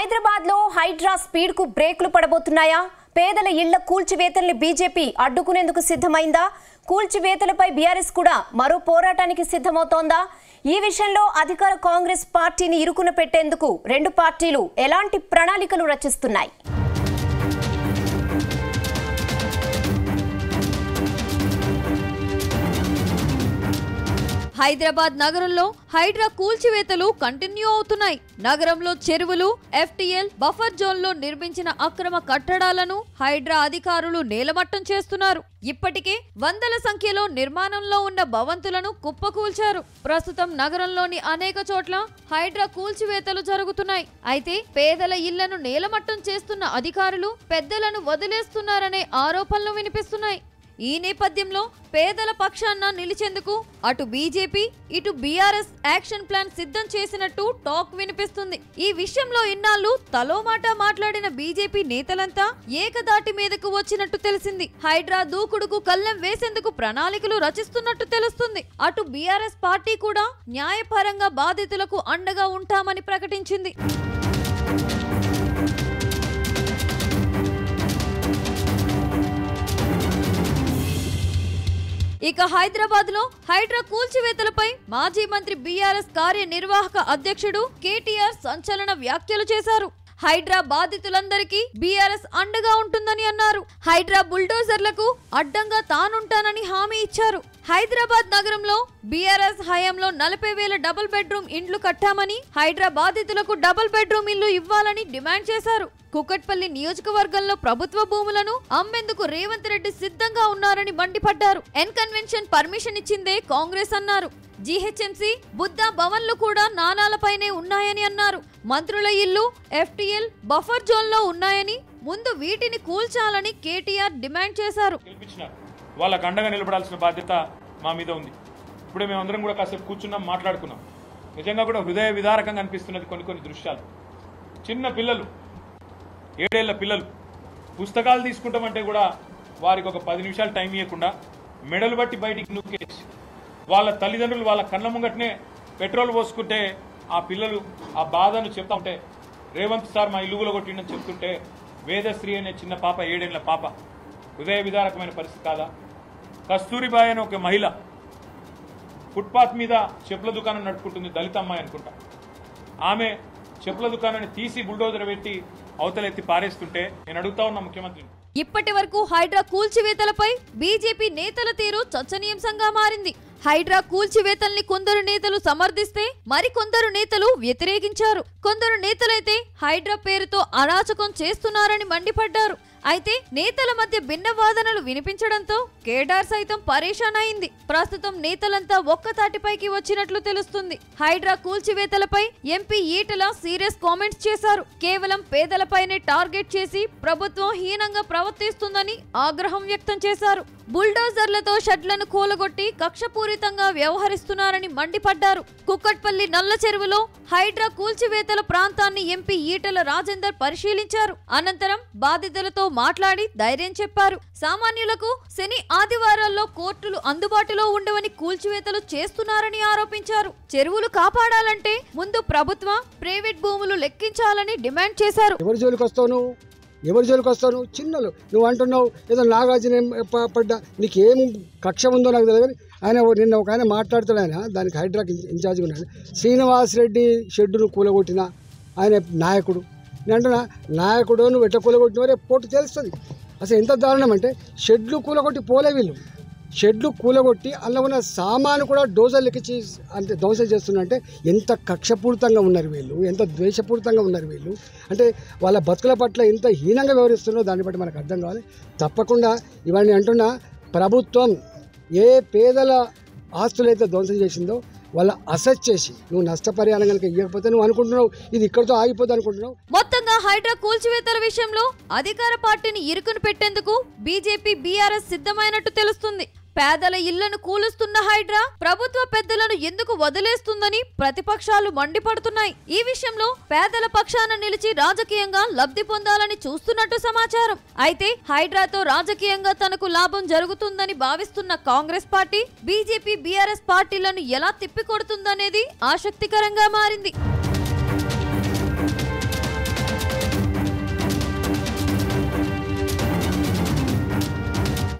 హైదరాబాద్ లో హైడ్రా స్పీడ్ కు బ్రేకులు పడబోతున్నాయా? పేదల ఇళ్ల కూల్చివేతల్ని బీజేపీ అడ్డుకునేందుకు సిద్ధమైందా? కూల్చివేతలపై బీఆర్ఎస్ కూడా మరో పోరాటానికి సిద్ధమవుతోందా? ఈ విషయంలో అధికార కాంగ్రెస్ పార్టీని ఇరుకున పెట్టేందుకు రెండు పార్టీలు ఎలాంటి ప్రణాళికలు రచిస్తున్నాయి? హైదరాబాద్ నగరంలో హైడ్రా కూల్చివేతలు కంటిన్యూ అవుతున్నాయి. నగరంలో చెరువులు, ఎఫ్టీఎల్, బఫర్ జోన్లో నిర్మించిన అక్రమ కట్టడాలను హైడ్రా అధికారులు నేలమట్టం చేస్తున్నారు. ఇప్పటికే వందల సంఖ్యలో నిర్మాణంలో ఉన్న భవంతులను కుప్పకూల్చారు. ప్రస్తుతం నగరంలోని అనేక చోట్ల హైడ్రా కూల్చివేతలు జరుగుతున్నాయి. అయితే పేదల ఇళ్లను నేలమట్టం చేస్తున్న అధికారులు పెద్దలను వదిలేస్తున్నారనే ఆరోపణలు వినిపిస్తున్నాయి. ఈ నేపథ్యంలో పేదల పక్షాన నిలిచేందుకు అటు బీజేపీ ఇటు బీఆర్ఎస్ యాక్షన్ ప్లాన్ సిద్ధం చేసినట్టు టాక్ వినిపిస్తుంది. ఈ విషయంలో ఇన్నాళ్లు తలో మాట మాట్లాడిన బీజేపీ నేతలంతా ఏకదాటి మీదకు వచ్చినట్టు తెలిసింది. హైడ్రా దూకుడుకు కళ్ళెం వేసేందుకు ప్రణాళికలు రచిస్తున్నట్టు తెలుస్తుంది. అటు బీఆర్ఎస్ పార్టీ కూడా న్యాయపరంగా బాధితులకు అండగా ఉంటామని ప్రకటించింది. ఇక హైదరాబాద్ లో హైడ్రా కూల్చివేతలపై మాజీ మంత్రి బీఆర్ఎస్ కార్యనిర్వాహక అధ్యక్షుడు కేటీఆర్ సంచలన వ్యాఖ్యలు చేశారు. హైడ్రా బాధితులందరికీ బీఆర్ఎస్ అండగా ఉంటుందని అన్నారు. హైడ్రా బుల్డోజర్లకు అడ్డంగా తానుంటానని హామీ ఇచ్చారు. హైదరాబాద్ నగరంలో బీఆర్ఎస్ హయాంలో 40,000 డబుల్ బెడ్రూమ్ ఇండ్లు కట్టామని, హైడ్రా బాధితులకు డబుల్ బెడ్రూమ్ ఇల్లు ఇవ్వాలని డిమాండ్ చేశారు. కుకట్పల్లి నియోజకవర్గంలో ప్రభుత్వ భూములను అమ్మేందుకు రేవంత్ రెడ్డి సిద్ధంగా ఉన్నారని మండిపడ్డారు. కన్వెన్షన్ పర్మిషన్ ఇచ్చిందే కాంగ్రెస్ అన్నారు. జీహెచ్ఎంసీ, బుద్ధా భవన్లు కూడా నాణాలపైనే ఉన్నాయని అన్నారు. మంత్రుల ఇల్లు, ఎఫ్టీఎల్, బఫర్ జోన్ లో ఉన్నాయని, ముందు వీటిని కూల్చాలని కేటీఆర్ డిమాండ్ చేశారు. వాళ్ళకు అండగా నిలబడాల్సిన బాధ్యత మా మీద ఉంది. ఇప్పుడే మేమందరం కూడా కాసేపు కూర్చున్నాం, మాట్లాడుకున్నాం. నిజంగా కూడా హృదయ విదారకంగా అనిపిస్తున్నది కొన్ని దృశ్యాలు. చిన్న పిల్లలు, 7 ఏళ్ల పిల్లలు పుస్తకాలు తీసుకుంటామంటే కూడా వారికి ఒక 10 నిమిషాలు టైం ఇవ్వకుండా మెడలు బట్టి బయటికి నూకేసి వాళ్ళ తల్లిదండ్రులు వాళ్ళ కళ్ళ ముంగటనే పెట్రోల్ పోసుకుంటే ఆ పిల్లలు ఆ బాధను చెప్తా ఉంటే, రేవంత్ సార్ మా ఇల్లుగులో కొట్టిండని చెప్తుంటే వేదశ్రీ అనే చిన్న పాప, 7 ఏళ్ల పాప, హృదయ విదారకమైన పరిస్థితి కాదా? కస్తూరిబాయ్ అనే ఒక మహిళ ఫుట్పాత్ మీద చెప్పుల దుకాణం నడుపుకుంటుంది, దళిత అమ్మాయి అనుకుంటా. ఆమె చెప్పుల దుకాణాన్ని తీసి బుల్డోజర్ పెట్టి అవతలెత్తి పారేస్తుంటే నేను అడుగుతా ఉన్నా ముఖ్యమంత్రిని. ఇప్పటి వరకు హైడ్రా కూల్చివేతలపై బీజేపీ నేతల తీరు చర్చనీయాంశంగా మారింది. హైడ్రా కూల్చివేతల్ని కొందరు నేతలు సమర్థిస్తే మరికొందరు నేతలు వ్యతిరేకించారు. కొందరు నేతలైతే హైడ్రా పేరుతో అరాచకం చేస్తున్నారని మండిపడ్డారు. అయితే నేతల మధ్య భిన్న వాదనలు వినిపించడంతో కేడార్ సైతం పరేషాన్ అయింది. ప్రస్తుతం నేతలంతా ఒక్కతాటిపైకి వచ్చినట్లు తెలుస్తుంది. హైడ్రా కూల్చివేతలపై ఎంపీ ఈటల సీరియస్ కామెంట్స్ చేశారు. కేవలం పేదలపైనే టార్గెట్ చేసి ప్రభుత్వం హీనంగా ప్రవర్తిస్తుందని ఆగ్రహం వ్యక్తం చేశారు. బుల్డోజర్లతో షెడ్లను కూలగొట్టి కక్షపూరితంగా వ్యవహరిస్తున్నారని మండిపడ్డారు. కుక్కట్పల్లి నల్ల చెరువులో హైడ్రా కూల్చివేతల ప్రాంతాన్ని ఎంపీ ఈటల రాజేందర్ పరిశీలించారు. అనంతరం బాధితులతో మాట్లాడి ధైర్యం చెప్పారు. సామాన్యులకు శని ఆదివారాల్లో కోర్టులు అందుబాటులో ఉండవని కూల్చివేతలు చేస్తున్నారని ఆరోపించారు. చెరువులు కాపాడాలంటే ముందు ప్రభుత్వ, ప్రైవేట్ భూములు లెక్కించాలని డిమాండ్ చేశారు. ఎవరి జోలికి వస్తాను? చిన్నలు నువ్వు అంటున్నావు ఏదో నాగార్జున పడ్డా, నీకేం కక్ష ఉందో నాకు తెలియదు. ఆయన నిన్న ఒక ఆయన మాట్లాడుతాడు, ఆయన దానికి హైడ్రాకి ఇన్ఛార్జ్గా ఉన్నాడు. శ్రీనివాస్ రెడ్డి షెడ్డును కూలగొట్టిన ఆయన నాయకుడు. నేను అంటున్నా, నాయకుడు నువ్వు ఎట్లా కూలగొట్టిన రేపు పోటు తెలుస్తుంది. అసలు ఎంత దారుణం అంటే, షెడ్లు కూలగొట్టి పోలే వీళ్ళు, షెడ్లు కూలగొట్టి అందులో ఉన్న సామాను కూడా డోజర్లు ఎక్కించి అంటే ధ్వంసం చేస్తున్నారంటే ఎంత కక్షపూరితంగా ఉన్నారు వీళ్ళు, ఎంత ద్వేషపూరితంగా ఉన్నారు వీళ్ళు. అంటే వాళ్ళ బతుకుల పట్ల ఎంత హీనంగా వ్యవహరిస్తున్నారో దాన్ని బట్టి మనకు అర్థం కావాలి. తప్పకుండా ఇవన్నీ అంటున్నా, ప్రభుత్వం ఏ పేదల ఆస్తులైతే ధ్వంసం చేసిందో వాళ్ళ అసెస్ చేసి నువ్వు నష్టపరిహారం కనుక ఇవ్వకపోతే నువ్వు అనుకుంటున్నావు ఇది ఇక్కడితో ఆగిపోతుంది అనుకుంటున్నావు. మొత్తంగా హైడ్రా కూల్చివేతల విషయంలో అధికార పార్టీని ఇరుకును పెట్టేందుకు బీజేపీ, బీఆర్ఎస్ సిద్ధమైనట్టు తెలుస్తుంది. పేదల ఇళ్లను కూలుస్తున్న హైడ్రా ప్రభుత్వ పెద్దలను ఎందుకు వదిలేస్తుందని ప్రతిపక్షాలు మండిపడుతున్నాయి. ఈ విషయంలో పేదల పక్షాన నిలిచి రాజకీయంగా లబ్ధి పొందాలని చూస్తున్నట్టు సమాచారం. అయితే హైడ్రాతో రాజకీయంగా తనకు లాభం జరుగుతుందని భావిస్తున్న కాంగ్రెస్ పార్టీ బీజేపీ, బీఆర్ఎస్ పార్టీలను ఎలా తిప్పికొడుతుందనేది ఆసక్తికరంగా మారింది.